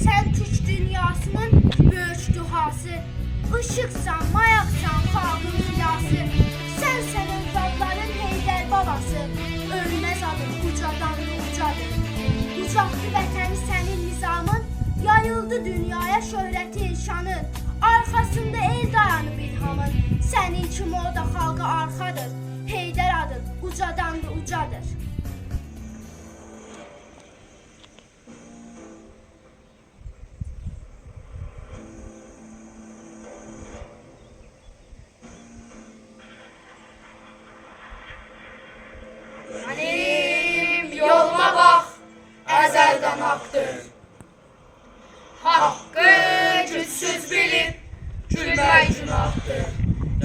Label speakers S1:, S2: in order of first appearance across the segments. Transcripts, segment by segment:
S1: Sen Türk dünyasının büyük duhası. Işıksan, mayaksan, xalqın xilası. Sen övladların Heydər babası. Ölməz adın ucadan ucadır. Ucaltdı vətəni sənin nizamın. Yayıldı dünyaya şöhrəti, şanın. Arkasında el dayanıb ilhamın. Sənin kimi o da xalqa arxadır. Heydər adın ucadan ucadır.
S2: Benim yoluma bak, ezelden haktır. Hakkı güçsüz bilip gülmək günahtır.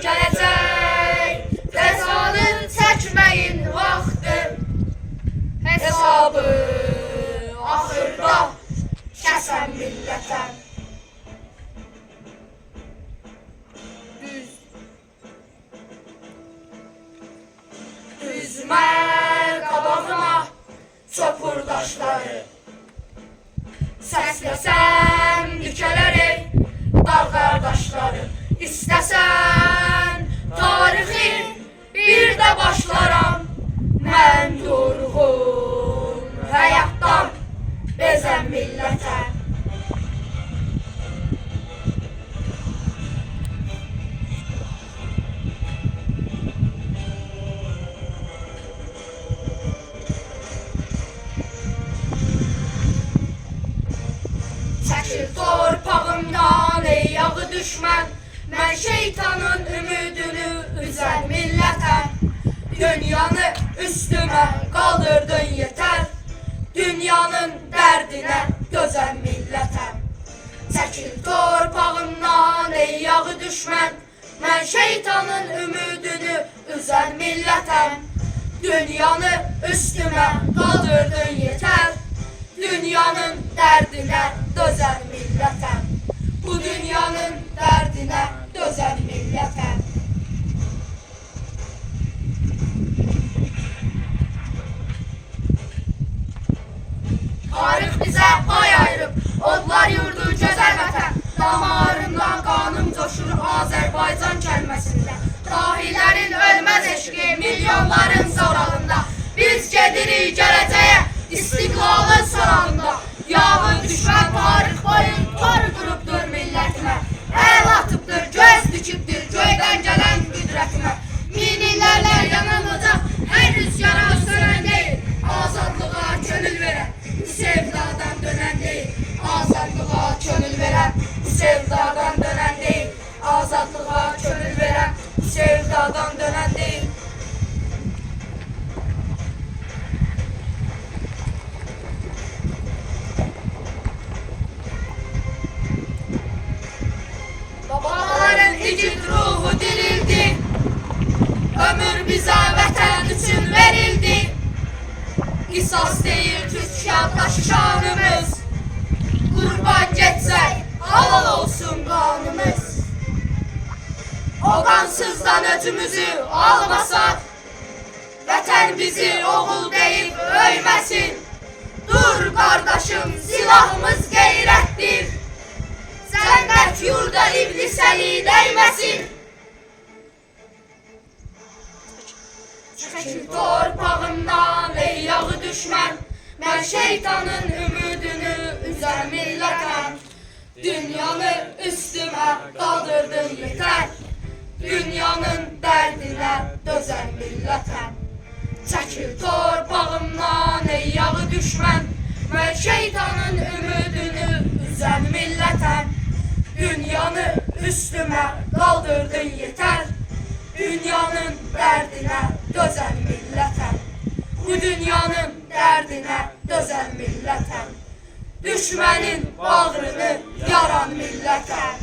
S2: Gələcək cəzanı çəkməyin vaxtdır. Hesabı axırda kəsən millətəm. Üzmə qabağıma çopur daşları. Səsləsəm dikələrək dağ qardaşları. İstəsən tarixi bir də başlaram. Mən durğun həyatdan bezən millətəm. Çəkil torpağımdan ey yağı düşmən. Mən şeytanın ümidini üzən millətəm. Dünyanı üstümə qaldırdın yetər. Dünyanın dərdinə dözən millətəm. Çəkil torpağımdan ey yağı düşmən. Mən şeytanın ümidini üzən millətəm. Dünyanı üstümə qaldırdın yetər. Dünyanın dərdinə dözən millətəm. Bu dünyanın dərdinə dözən millətəm. Tarix bizə pay ayırıb, odlar yurdu gözəl vətən. Damarından qanım coşur Azərbaycan kəlməsində. Dahilərin ölməz eşqi milyonların sorağında. Biz gedirik gələcəyə İstiqlalın sorağında. Yağı düşmən tarix boyu tor qurubdur millətimə. Əl atıbdır, göz dikibdir göydən gələn qüdrətimə. Min illərlə yanan ocaq hər rüzgara sönən deyil. Azadlığa könül verən, sevdadan dönən deyil. Azadlığa könül verən, sevdadan dönən deyil. Azadlığa könül verən, sevdadan dönən deyil. Babaların igid ruhu dirildi. Ömür bize vətən üçün verildi. Qisas deyil Türk yaddaşı şanımız. Qurban getsək halal olsun qanımız. O qansızdan öcümüzü almasaq, vətən bizi oğul deyib öyməsin. Dur qardaşım, silahımız qeyrətdir. Cənnət yurda iblis əli dəyməsin. Çəkil torpağımdan ey yağı düşmən. Mən şeytanın ümidini üzən millətəm. Dünyanı üstümə qaldırdın yetər. Dünyanın dərdinə dözən millətəm. Çəkil torpağımdan ey yağı düşmən. Mən şeytanın ümidini üzən millətəm. Dünyanı üstümə qaldırdın yetər. Dünyanın dərdinə dözən millətəm. Bu dünyanın dərdinə dözən millətəm. Düşmənin bağrını yaran millətəm.